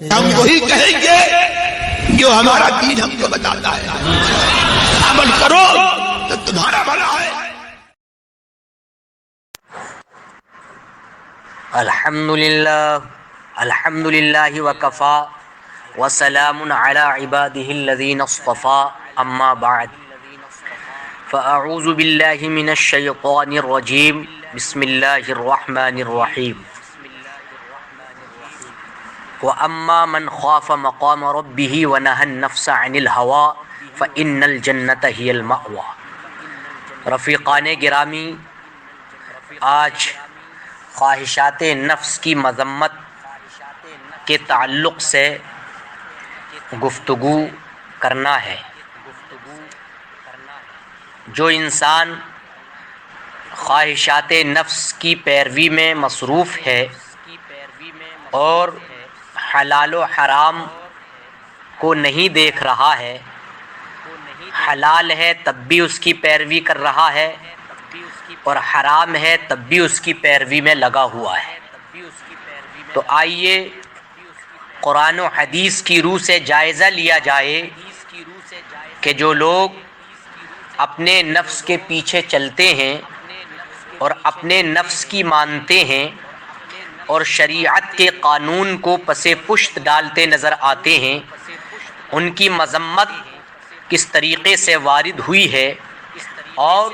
ہم وہی کہیں گے جو ہمارا دین ہم کو بتاتا ہے، عمل کرو تو تمہارا بھلا ہے۔ الحمد للہ وکفا وسلام علی عباده الذین اصطفى اما بعد فاعوذ باللہ من الشیطان الرجیم بسم اللہ الرحمن الرحیم واما من خاف مقام ربه ونهى النفس عن الهوى فان الجنة هی المأوى۔ رفیقان گرامی، آج خواہشات نفس کی مذمت کے تعلق سے گفتگو کرنا ہے۔ جو انسان خواہشات نفس کی پیروی میں مصروف ہے اور حلال و حرام کو نہیں دیکھ رہا ہے، حلال ہے تب بھی اس کی پیروی کر رہا ہے اور حرام ہے تب بھی اس کی پیروی میں لگا ہوا ہے، تو آئیے قرآن و حدیث کی روح سے جائزہ لیا جائے کہ جو لوگ اپنے نفس کے پیچھے چلتے ہیں اور اپنے نفس کی مانتے ہیں اور شریعت کے قانون کو پس پشت ڈالتے نظر آتے ہیں، ان کی مذمت کس طریقے سے وارد ہوئی ہے اور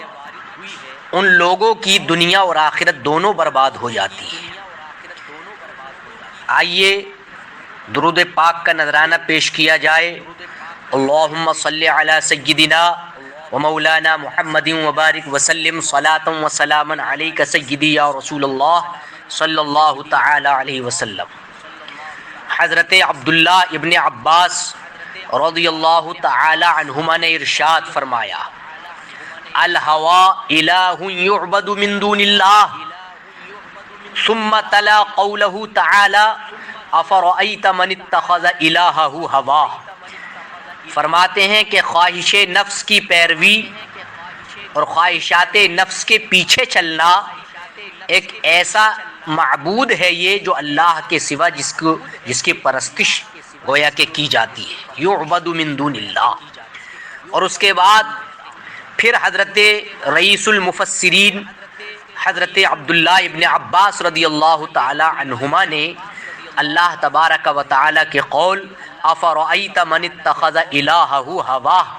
ان لوگوں کی دنیا اور آخرت دونوں برباد ہو جاتی ہے۔ آئیے درود پاک کا نذرانہ پیش کیا جائے۔ اللہم صلی علی سیدنا و مولانا محمد وبارک وسلم صلاۃ و سلاما علیک سیدی یا رسول اللہ صلی اللہ تعالی علیہ وسلم۔ حضرت عبداللہ ابن عباس رضی اللہ تعالی عنہما نے ارشاد فرمایا، الہوی الہ یعبد من دون اللہ، ثم تلا قولہ تعالی افرأیت من اتخذ الہہ ہواہ۔ فرماتے ہیں کہ خواہش نفس کی پیروی اور خواہشات نفس کے پیچھے چلنا ایک ایسا معبود ہے یہ جو اللہ کے سوا جس کی پرستش گویا کہ کی جاتی ہے، یعبد من دون اللہ۔ اور اس کے بعد پھر حضرت رئیس المفسرین حضرت عبداللہ ابن عباس رضی اللہ تعالی عنہما نے اللہ تبارک و تعالی کے قول افرأیت من اتخذ الہہ ہواہ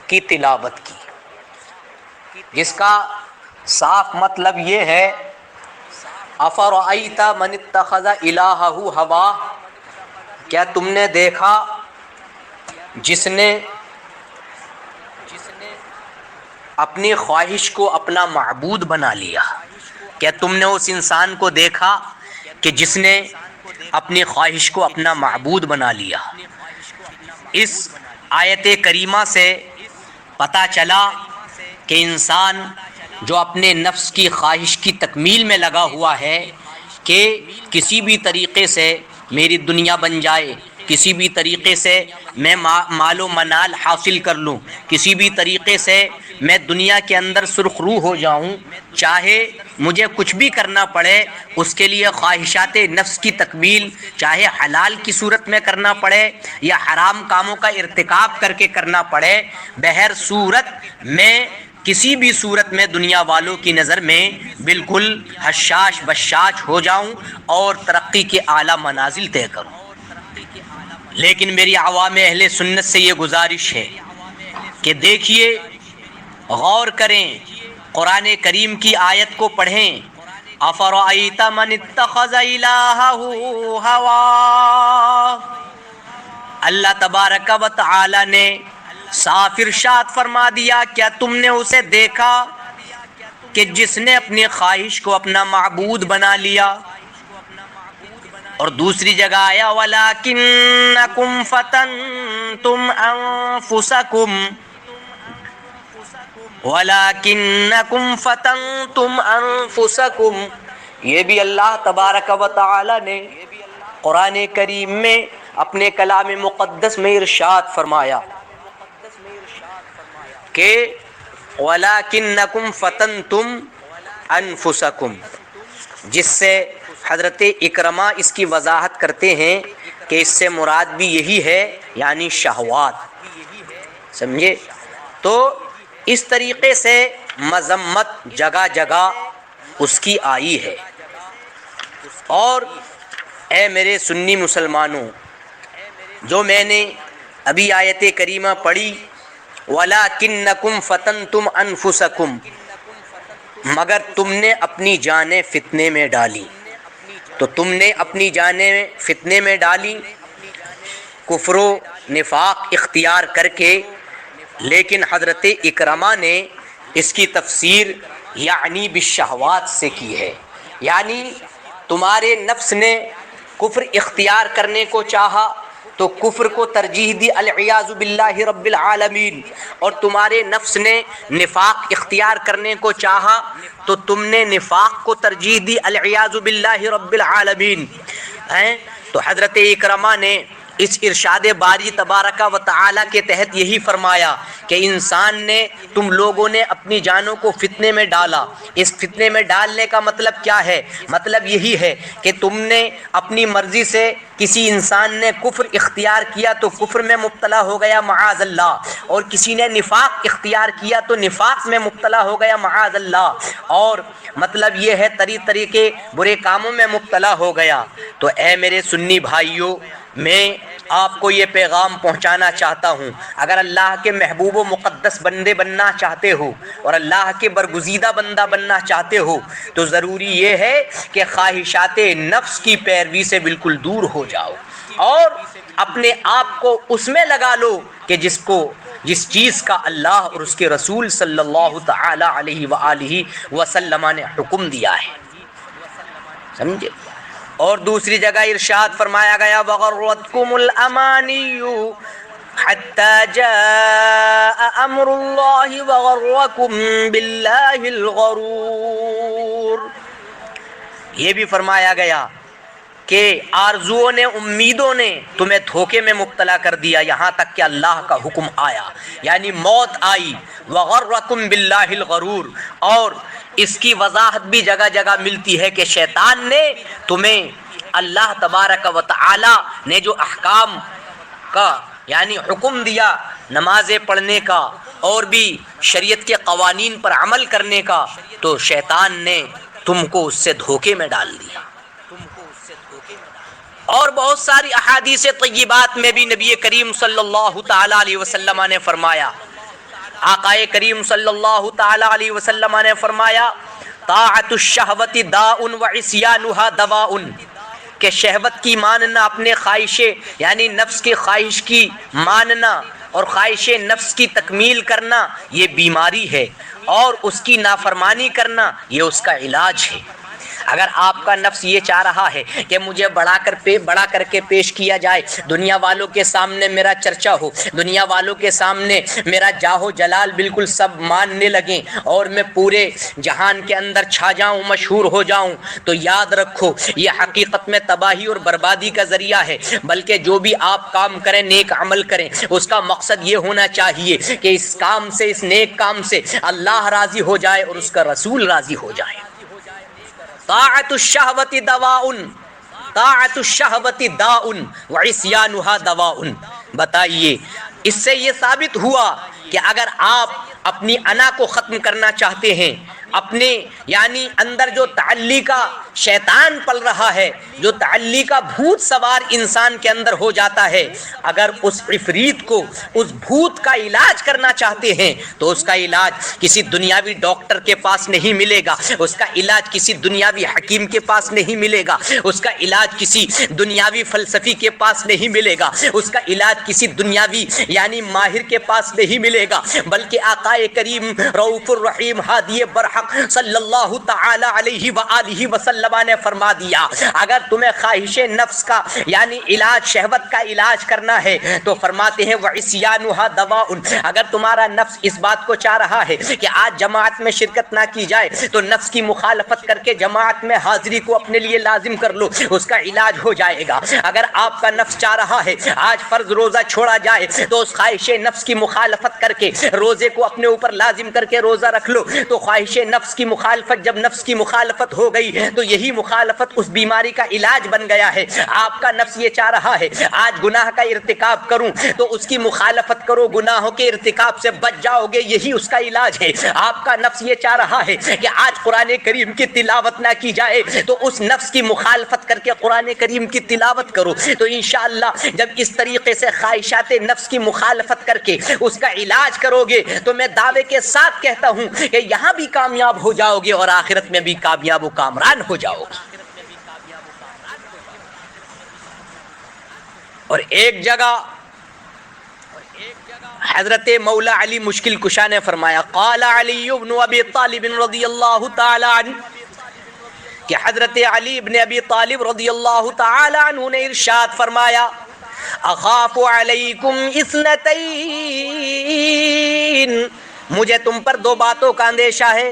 کی تلاوت کی، جس کا صاف مطلب یہ ہے افرأیت من اتخذ الہہ ہواہ، کیا تم نے دیکھا جس نے اپنی خواہش کو اپنا معبود بنا لیا؟ کیا تم نے اس انسان کو دیکھا کہ جس نے اپنی خواہش کو اپنا معبود بنا لیا؟ اس آیت کریمہ سے پتہ چلا کہ انسان جو اپنے نفس کی خواہش کی تکمیل میں لگا ہوا ہے کہ کسی بھی طریقے سے میری دنیا بن جائے، کسی بھی طریقے سے میں مال و منال حاصل کر لوں، کسی بھی طریقے سے میں دنیا کے اندر سرخ رو ہو جاؤں، چاہے مجھے کچھ بھی کرنا پڑے اس کے لیے خواہشات نفس کی تکمیل چاہے حلال کی صورت میں کرنا پڑے یا حرام کاموں کا ارتکاب کر کے کرنا پڑے، بہر صورت میں کسی بھی صورت میں دنیا والوں کی نظر میں بالکل حشاش بشاش ہو جاؤں اور ترقی کے اعلیٰ منازل طے کروں۔ لیکن میری عوام اہل سنت سے یہ گزارش ہے کہ دیکھیے، غور کریں، قرآن کریم کی آیت کو پڑھیں، افرأیت من اتخذ الہہ ہواہ۔ اللہ تبارک و تعالی نے صاف ارشاد فرما دیا، کیا تم نے اسے دیکھا کہ جس نے اپنی خواہش کو اپنا معبود بنا لیا؟ اور دوسری جگہ آیا وَلَٰكِنَّكُمْ فَتَنْتُمْ أَنفُسَكُمْ وَلَٰكِنَّكُمْ فَتَنْتُمْ أَنفُسَكُمْ۔ یہ بھی اللہ تبارک و تعالی نے قرآن کریم میں اپنے کلام مقدس میں ارشاد فرمایا کہ وَلَٰكِنَّكُمْ فَتَنْتُمْ أَنفُسَكُمْ، جس سے حضرت اکرمہ اس کی وضاحت کرتے ہیں کہ اس سے مراد بھی یہی ہے، یعنی شہوات، سمجھے؟ تو اس طریقے سے مذمت جگہ جگہ اس کی آئی ہے۔ اور اے میرے سنی مسلمانوں، جو میں نے ابھی آیت کریمہ پڑھی، وَلَٰكِنَّكُمْ فَتَنْتُمْ أَنفُسَكُمْ، مگر تم نے اپنی جانیں فتنے میں ڈالی، تو تم نے اپنی جانیں فتنے میں ڈالی کفر و نفاق اختیار کر کے۔ لیکن حضرت اکرمہ نے اس کی تفسیر یعنی بالشہوات سے کی ہے، یعنی تمہارے نفس نے کفر اختیار کرنے کو چاہا تو کفر کو ترجیح دی العیاذ باللہ رب العالمین، اور تمہارے نفس نے نفاق اختیار کرنے کو چاہا تو تم نے نفاق کو ترجیح دی العیاذ باللہ رب العالمین۔ تو حضرت اکرمہ نے اس ارشاد باری تبارک و تعالی کے تحت یہی فرمایا کہ انسان نے، تم لوگوں نے اپنی جانوں کو فتنے میں ڈالا۔ اس فتنے میں ڈالنے کا مطلب کیا ہے؟ مطلب یہی ہے کہ تم نے اپنی مرضی سے، کسی انسان نے کفر اختیار کیا تو کفر میں مبتلا ہو گیا معاذ اللہ، اور کسی نے نفاق اختیار کیا تو نفاق میں مبتلا ہو گیا معاذ اللہ، اور مطلب یہ ہے طریقے برے کاموں میں مبتلا ہو گیا۔ تو اے میرے سنی بھائیوں، میں آپ کو یہ پیغام پہنچانا چاہتا ہوں، اگر اللہ کے محبوب و مقدس بندے بننا چاہتے ہو اور اللہ کے برگزیدہ بندہ بننا چاہتے ہو تو ضروری یہ ہے کہ خواہشات نفس کی پیروی سے بالکل دور ہو جاؤ اور اپنے آپ کو اس میں لگا لو کہ جس چیز کا اللہ اور اس کے رسول صلی اللہ تعالی علیہ وآلہ وسلم نے حکم دیا ہے، سمجھے؟ اور دوسری جگہ ارشاد فرمایا گیا وَغَرَّتْكُمُ الْأَمَانِيُّ حَتَّى جَاءَ أَمْرُ اللَّهِ وَغَرَّكُمْ بِاللَّهِ الْغَرُورُ۔ یہ بھی فرمایا گیا کہ آرزوؤں نے، امیدوں نے تمہیں دھوکے میں مبتلا کر دیا یہاں تک کہ اللہ کا حکم آیا، یعنی موت آئی۔ وَغَرَّكُمْ بِاللَّهِ الْغَرُورُ، اور اس کی وضاحت بھی جگہ جگہ ملتی ہے کہ شیطان نے تمہیں اللہ تبارک و تعالی نے جو احکام کا یعنی حکم دیا نمازیں پڑھنے کا اور بھی شریعت کے قوانین پر عمل کرنے کا، تو شیطان نے تم کو اس سے دھوکے میں ڈال دیا۔ اور بہت ساری احادیث طیبات میں بھی نبی کریم صلی اللہ تعالی علیہ وسلم نے فرمایا، آقا کریم صلی اللہ تعالی علیہ وسلم نے فرمایا طاعت الشہوت داء وعصیانها دواء، کہ شہوت کی ماننا، اپنے خواہشیں یعنی نفس کے خواہش کی ماننا اور خواہش نفس کی تکمیل کرنا یہ بیماری ہے، اور اس کی نافرمانی کرنا یہ اس کا علاج ہے۔ اگر آپ کا نفس یہ چاہ رہا ہے کہ مجھے بڑا کر کے پیش کیا جائے، دنیا والوں کے سامنے میرا چرچا ہو، دنیا والوں کے سامنے میرا جاہ و جلال بالکل سب ماننے لگیں اور میں پورے جہان کے اندر چھا جاؤں، مشہور ہو جاؤں، تو یاد رکھو یہ حقیقت میں تباہی اور بربادی کا ذریعہ ہے۔ بلکہ جو بھی آپ کام کریں، نیک عمل کریں، اس کا مقصد یہ ہونا چاہیے کہ اس کام سے، اس نیک کام سے اللہ راضی ہو جائے اور اس کا رسول راضی ہو جائے۔ طاعت الشہوت دواء، طاعت الشہوت داء وعصیانها دواء۔ بتائیے اس سے یہ ثابت ہوا کہ اگر آپ اپنی انا کو ختم کرنا چاہتے ہیں، اپنے یعنی اندر جو تعلی کا شیطان پل رہا ہے، جو تعلی کا بھوت سوار انسان کے اندر ہو جاتا ہے، اگر اس عفریت کو، اس بھوت کا علاج کرنا چاہتے ہیں تو اس کا علاج کسی دنیاوی ڈاکٹر کے پاس نہیں ملے گا، اس کا علاج کسی دنیاوی حکیم کے پاس نہیں ملے گا، اس کا علاج کسی دنیاوی فلسفی کے پاس نہیں ملے گا، اس کا علاج کسی دنیاوی یعنی ماہر کے پاس نہیں ملے گا، بلکہ آقا کریم رؤوف الرحیم ہادی برحق صلی اللہ تعالی علیہ وآلہ وسلم نے فرما دیا اگر تمہیں خواہش نفس کا یعنی علاج، شہوت کا علاج کرنا ہے تو فرماتے ہیں وعصیانها دواء۔ اگر تمہارا نفس اس بات کو چاہ رہا ہے کہ آج جماعت میں شرکت نہ کی جائے تو نفس کی مخالفت کر کے جماعت میں حاضری کو اپنے لیے لازم کر لو، اس کا علاج ہو جائے گا۔ اگر آپ کا نفس چاہ رہا ہے آج فرض روزہ چھوڑا جائے تو اس خواہش نفس کی مخالفت کر کے روزے کو اپنے اوپر لازم کر کے روزہ رکھ لو، تو خواہش نفس کی مخالفت، جب نفس کی مخالفت ہو گئی تو یہی مخالفت اس بیماری کا علاج بن گیا ہے۔ آپ کا نفس یہ چاہ رہا ہے آج گناہ کا ارتکاب کروں تو اس کی مخالفت کرو، گناہوں کے ارتکاب سے بچ جاؤ گے، یہی اس کا علاج ہے۔ آپ کا نفس یہ چاہ رہا ہے کہ آج قرآن کریم کی تلاوت نہ کی جائے تو اس نفس کی مخالفت کر کے قرآن کریم کی تلاوت کرو، تو انشاءاللہ جب اس طریقے سے خواہشات نفس کی مخالفت کر کے اس کا علاج کرو گے تو میں دعوے کے ساتھ کہتا ہوں کہ یہاں بھی کامیاب ہو جاؤ گے اور آخرت میں بھی کامیاب و کامران ہو جاؤ گے۔ اور ایک جگہ حضرت مولا علی مشکل کشا نے فرمایا، قال علی بن ابی طالب رضی اللہ تعالی عنہ، کہ حضرت علی بن ابی طالب رضی اللہ تعالی عنہ نے ارشاد فرمایا، اخاف علیکم اثنتین، مجھے تم پر دو باتوں کا اندیشہ ہے،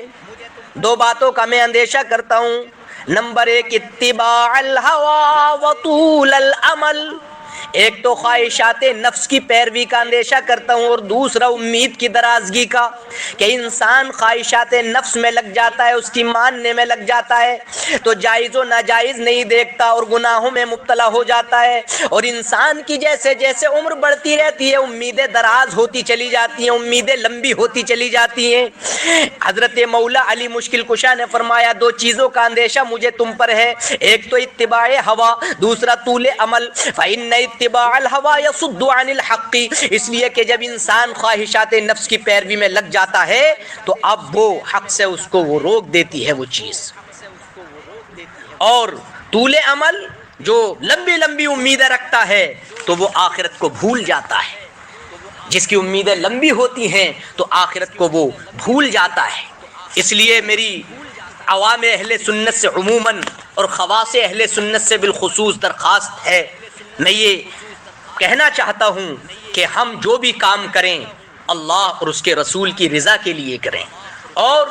دو باتوں کا میں اندیشہ کرتا ہوں۔ نمبر ایک، اتباع الہوى وطول الامل، ایک تو خواہشات نفس کی پیروی کا اندیشہ کرتا ہوں، اور دوسرا امید کی درازگی کا، کہ انسان خواہشات نفس میں لگ جاتا ہے، اس کی ماننے میں لگ جاتا ہے تو جائز و ناجائز نہیں دیکھتا اور گناہوں میں مبتلا ہو جاتا ہے، اور انسان کی جیسے جیسے عمر بڑھتی رہتی ہے امیدیں دراز ہوتی چلی جاتی ہیں، امیدیں لمبی ہوتی چلی جاتی ہیں۔ حضرت مولا علی مشکل کشا نے فرمایا دو چیزوں کا اندیشہ مجھے تم پر ہے، ایک تو اتباع ہوا، دوسرا طول عمل۔ فإن اتباع الہوى یصد عن الحق، اس لیے کہ جب انسان خواہشات نفس کی پیروی میں لگ جاتا ہے تو اب وہ حق سے اس کو وہ روک دیتی ہے وہ چیز، اور طول عمل جو لمبی لمبی امیدیں رکھتا ہے تو وہ آخرت کو بھول جاتا ہے، جس کی امیدیں لمبی ہوتی ہیں تو آخرت کو وہ بھول جاتا ہے۔ اس لیے میری عوام اہل سنت سے عموماً اور خواص اہل سنت سے بالخصوص درخواست ہے، میں یہ کہنا چاہتا ہوں کہ ہم جو بھی کام کریں اللہ اور اس کے رسول کی رضا کے لیے کریں، اور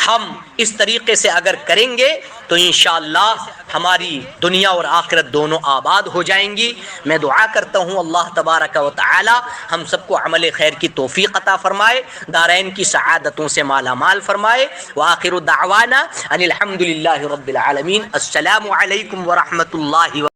ہم اس طریقے سے اگر کریں گے تو انشاءاللہ ہماری دنیا اور آخرت دونوں آباد ہو جائیں گی۔ میں دعا کرتا ہوں اللہ تبارک و تعالی ہم سب کو عمل خیر کی توفیق عطا فرمائے، دارین کی سعادتوں سے مالا مال فرمائے۔ وآخر دعوانا ان الحمد للہ رب العالمین۔ السلام علیکم ورحمۃ اللہ